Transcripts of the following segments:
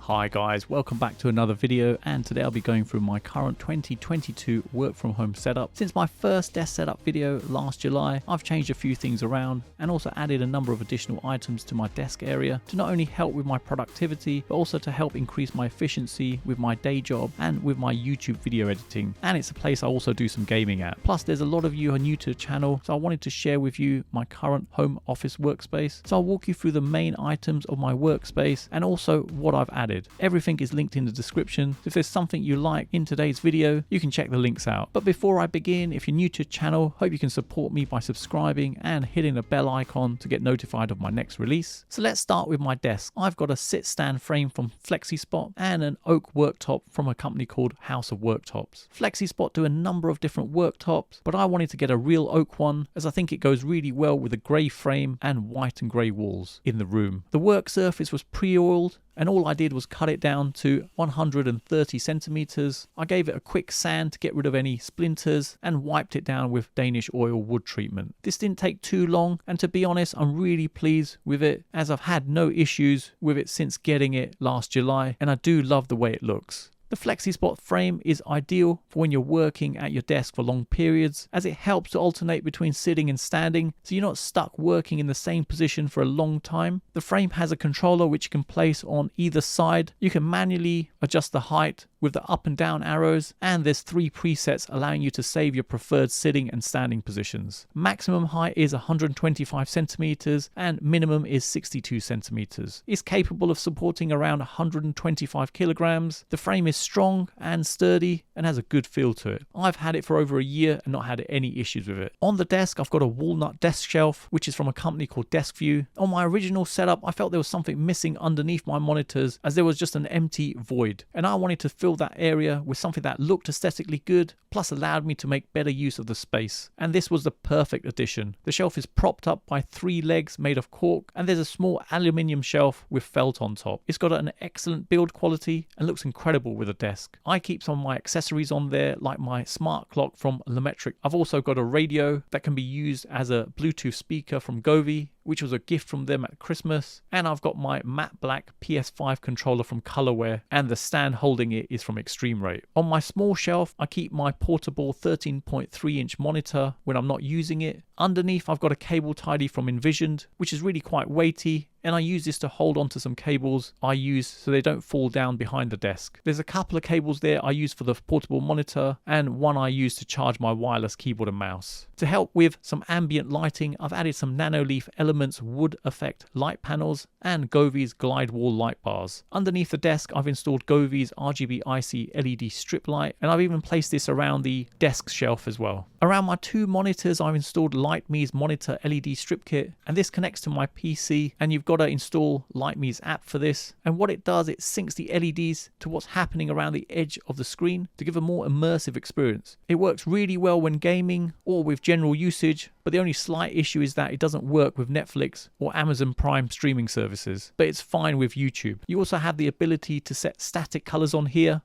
Hi guys, welcome back to another video, and today I'll be going through my current 2022 work from home setup. Since my first desk setup video last July, I've changed a few things around and also added a number of additional items to my desk area to not only help with my productivity, but also to help increase my efficiency with my day job and with my YouTube video editing. And it's a place I also do some gaming at. Plus there's a lot of you who are new to the channel, so I wanted to share with you my current home office workspace. So I'll walk you through the main items of my workspace and also what I've added. Everything is linked in the description. If there's something you like in today's video, you can check the links out. But before I begin, if you're new to the channel, hope you can support me by subscribing and hitting the bell icon to get notified of my next release. So let's start with my desk. I've got a sit stand frame from FlexiSpot and an oak worktop from a company called House of Worktops. FlexiSpot do a number of different worktops, but I wanted to get a real oak one as I think it goes really well with a grey frame and white and grey walls in the room. The work surface was pre-oiled, and all I did was cut it down to 130 centimeters. I gave it a quick sand to get rid of any splinters and wiped it down with Danish oil wood treatment. This didn't take too long, and to be honest, I'm really pleased with it as I've had no issues with it since getting it last July, and I do love the way it looks. The FlexiSpot frame is ideal for when you're working at your desk for long periods, as it helps to alternate between sitting and standing, so you're not stuck working in the same position for a long time. The frame has a controller which you can place on either side. You can manually adjust the height with the up and down arrows, and there's 3 presets allowing you to save your preferred sitting and standing positions. Maximum height is 125 centimeters and minimum is 62 centimeters. It's capable of supporting around 125 kilograms. The frame is strong and sturdy and has a good feel to it. I've had it for over a year and not had any issues with it. On the desk, I've got a walnut desk shelf, which is from a company called DeskView. On my original setup, I felt there was something missing underneath my monitors, as there was just an empty void, and I wanted to fill that area with something that looked aesthetically good, plus allowed me to make better use of the space. And this was the perfect addition. The shelf is propped up by 3 legs made of cork, and there's a small aluminium shelf with felt on top. It's got an excellent build quality and looks incredible with a desk. I keep some of my accessories on there, like my smart clock from Lemetric. I've also got a radio that can be used as a Bluetooth speaker from Govee, which was a gift from them at Christmas, and I've got my matte black PS5 controller from Colorware, and the stand holding it is from Extreme Rate. On my small shelf, I keep my portable 13.3 inch monitor when I'm not using it. Underneath, I've got a cable tidy from Envisioned, which is really quite weighty, and I use this to hold onto some cables I use so they don't fall down behind the desk. There's a couple of cables there I use for the portable monitor, and one I use to charge my wireless keyboard and mouse. To help with some ambient lighting, I've added some Nanoleaf Elements wood effect light panels and Govee's glide wall light bars. Underneath the desk, I've installed Govee's RGBIC LED strip light, and I've even placed this around the desk shelf as well. Around my 2 monitors, I've installed LightMe's monitor LED strip kit, and this connects to my PC, and you've got to install LightMe's app for this. And what it does, it syncs the LEDs to what's happening around the edge of the screen to give a more immersive experience. It works really well when gaming or with general usage, but the only slight issue is that it doesn't work with Netflix or Amazon Prime streaming services, but it's fine with YouTube. You also have the ability to set static colors on here.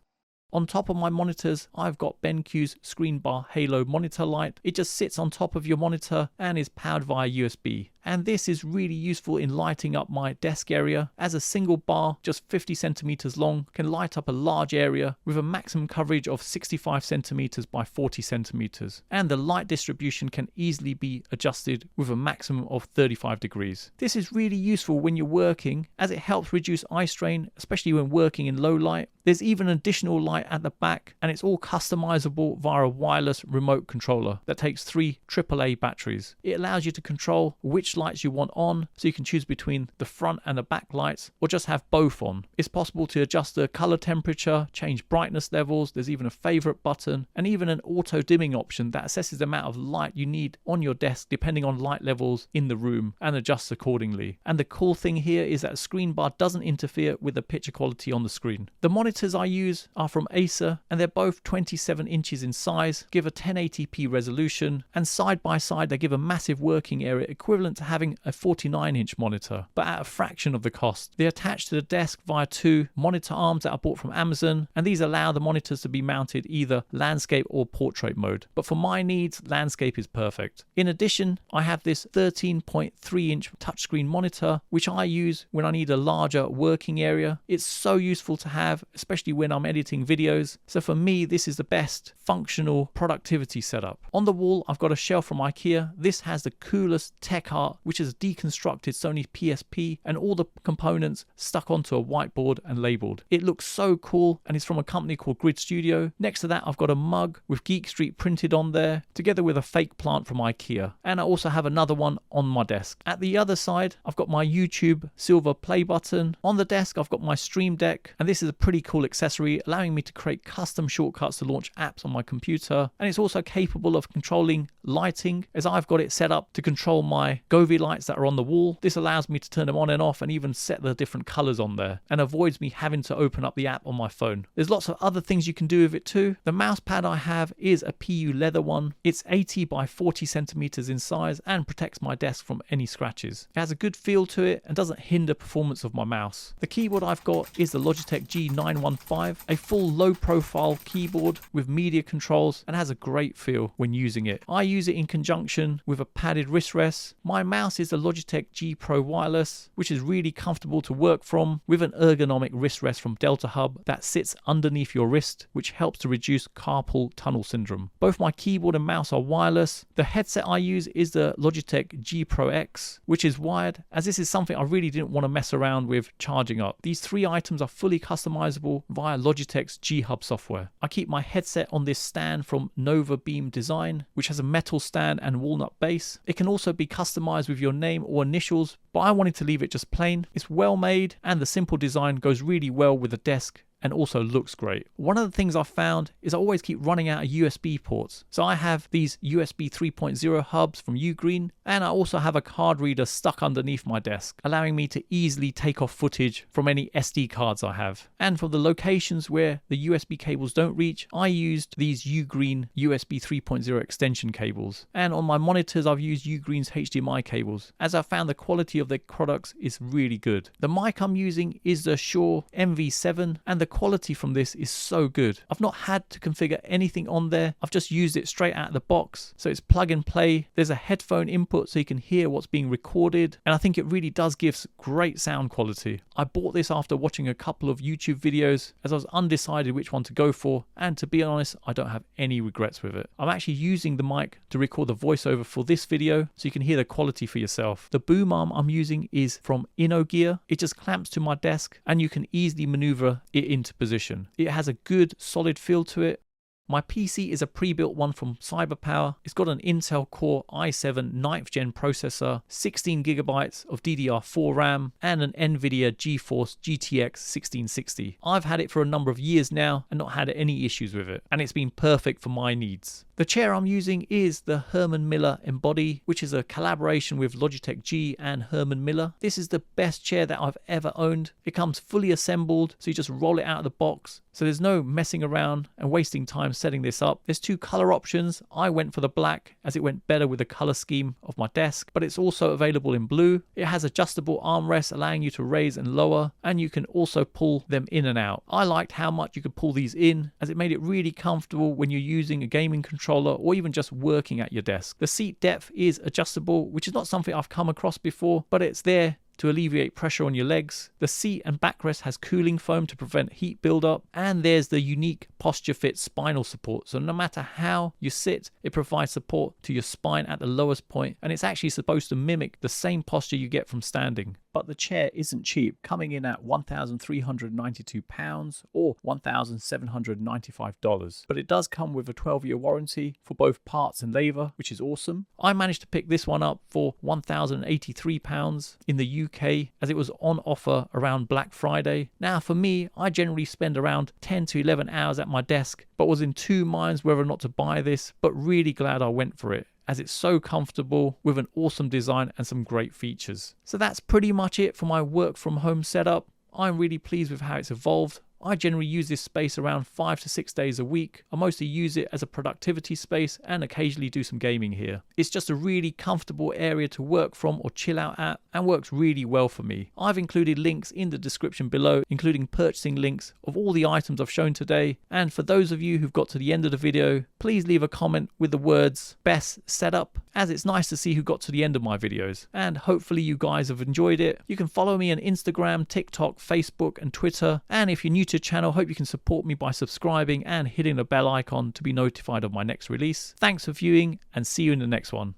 On top of my monitors, I've got BenQ's Screen Bar Halo monitor light. It just sits on top of your monitor and is powered via USB. And this is really useful in lighting up my desk area, as a single bar just 50 centimeters long can light up a large area with a maximum coverage of 65 centimeters by 40 centimeters. And the light distribution can easily be adjusted with a maximum of 35 degrees. This is really useful when you're working, as it helps reduce eye strain, especially when working in low light. There's even an additional light at the back, and it's all customizable via a wireless remote controller that takes 3 AAA batteries. It allows you to control which lights you want on, so you can choose between the front and the back lights, or just have both on. It's possible to adjust the color temperature, change brightness levels. There's even a favorite button, and even an auto dimming option that assesses the amount of light you need on your desk depending on light levels in the room and adjusts accordingly. And the cool thing here is that the screen bar doesn't interfere with the picture quality on the screen. The monitors I use are from Acer, and they're both 27 inches in size, give a 1080p resolution, and side by side they give a massive working area equivalent to having a 49-inch monitor, but at a fraction of the cost. They attach to the desk via 2 monitor arms that I bought from Amazon, and these allow the monitors to be mounted either landscape or portrait mode. But for my needs, landscape is perfect. In addition, I have this 13.3-inch touchscreen monitor, which I use when I need a larger working area. It's so useful to have, especially when I'm editing videos. So for me, this is the best functional productivity setup. On the wall, I've got a shelf from IKEA. This has the coolest tech art, which is deconstructed Sony PSP and all the components stuck onto a whiteboard and labeled. It looks so cool, and it's from a company called Grid Studio. Next to that, I've got a mug with Geek Street printed on there, together with a fake plant from IKEA. And I also have another one on my desk. At the other side, I've got my YouTube silver play button. On the desk, I've got my Stream Deck, and this is a pretty cool accessory, allowing me to create custom shortcuts to launch apps on my computer. And it's also capable of controlling lighting, as I've got it set up to control my Govee lights that are on the wall. This allows me to turn them on and off and even set the different colors on there, and avoids me having to open up the app on my phone. There's lots of other things you can do with it too. The mouse pad I have is a PU leather one. It's 80 by 40 centimeters in size and protects my desk from any scratches. It has a good feel to it and doesn't hinder performance of my mouse. The keyboard I've got is the Logitech G915, a full low profile keyboard with media controls, and has a great feel when using it. I use it in conjunction with a padded wrist rest. My mouse is the Logitech G Pro Wireless, which is really comfortable to work from, with an ergonomic wrist rest from Delta Hub that sits underneath your wrist, which helps to reduce carpal tunnel syndrome. Both my keyboard and mouse are wireless. The headset I use is the Logitech G Pro X, which is wired, as this is something I really didn't want to mess around with charging up. These 3 items are fully customizable via Logitech's G Hub software. I keep my headset on this stand from Nova Beam Design, which has a metal stand and walnut base. It can also be customized with your name or initials, but I wanted to leave it just plain. It's well made, and the simple design goes really well with the desk and also looks great. One of the things I've found is I always keep running out of USB ports. So I have these USB 3.0 hubs from Ugreen, and I also have a card reader stuck underneath my desk, allowing me to easily take off footage from any SD cards I have. And for the locations where the USB cables don't reach, I used these Ugreen USB 3.0 extension cables. And on my monitors, I've used Ugreen's HDMI cables, as I found the quality of their products is really good. The mic I'm using is the Shure MV7, and the quality from this is so good. I've not had to configure anything on there. I've just used it straight out of the box. So it's plug and play. There's a headphone input so you can hear what's being recorded. And I think it really does give great sound quality. I bought this after watching a couple of YouTube videos, as I was undecided which one to go for. And to be honest, I don't have any regrets with it. I'm actually using the mic to record the voiceover for this video, so you can hear the quality for yourself. The boom arm I'm using is from InnoGear. It just clamps to my desk, and you can easily maneuver it into position. It has a good solid feel to it. My PC is a pre-built one from CyberPower. It's got an Intel Core i7 9th gen processor, 16GB of DDR4 RAM, and an NVIDIA GeForce GTX 1660. I've had it for a number of years now and not had any issues with it, and it's been perfect for my needs. The chair I'm using is the Herman Miller Embody, which is a collaboration with Logitech G and Herman Miller. This is the best chair that I've ever owned. It comes fully assembled, so you just roll it out of the box. So there's no messing around and wasting time setting this up. There's 2 color options. I went for the black, as it went better with the color scheme of my desk, but it's also available in blue. It has adjustable armrests allowing you to raise and lower, and you can also pull them in and out. I liked how much you could pull these in, as it made it really comfortable when you're using a gaming controller or even just working at your desk. The seat depth is adjustable, which is not something I've come across before, but it's there to alleviate pressure on your legs. The seat and backrest has cooling foam to prevent heat buildup, and there's the unique posture fit spinal support. So no matter how you sit, it provides support to your spine at the lowest point, and it's actually supposed to mimic the same posture you get from standing. But the chair isn't cheap, coming in at £1,392 or $1,795. But it does come with a 12-year warranty for both parts and labour, which is awesome. I managed to pick this one up for £1,083 in the UK, as it was on offer around Black Friday. Now for me, I generally spend around 10 to 11 hours at my desk, but was in 2 minds whether or not to buy this, but really glad I went for it, as it's so comfortable with an awesome design and some great features. So that's pretty much it for my work from home setup. I'm really pleased with how it's evolved. I generally use this space around 5 to 6 days a week. I mostly use it as a productivity space and occasionally do some gaming here. It's just a really comfortable area to work from or chill out at and works really well for me. I've included links in the description below, including purchasing links of all the items I've shown today. And for those of you who've got to the end of the video, please leave a comment with the words best setup, as it's nice to see who got to the end of my videos. And hopefully you guys have enjoyed it. You can follow me on Instagram, TikTok, Facebook and Twitter. And if you're new to the channel, hope you can support me by subscribing and hitting the bell icon to be notified of my next release. Thanks for viewing and see you in the next one.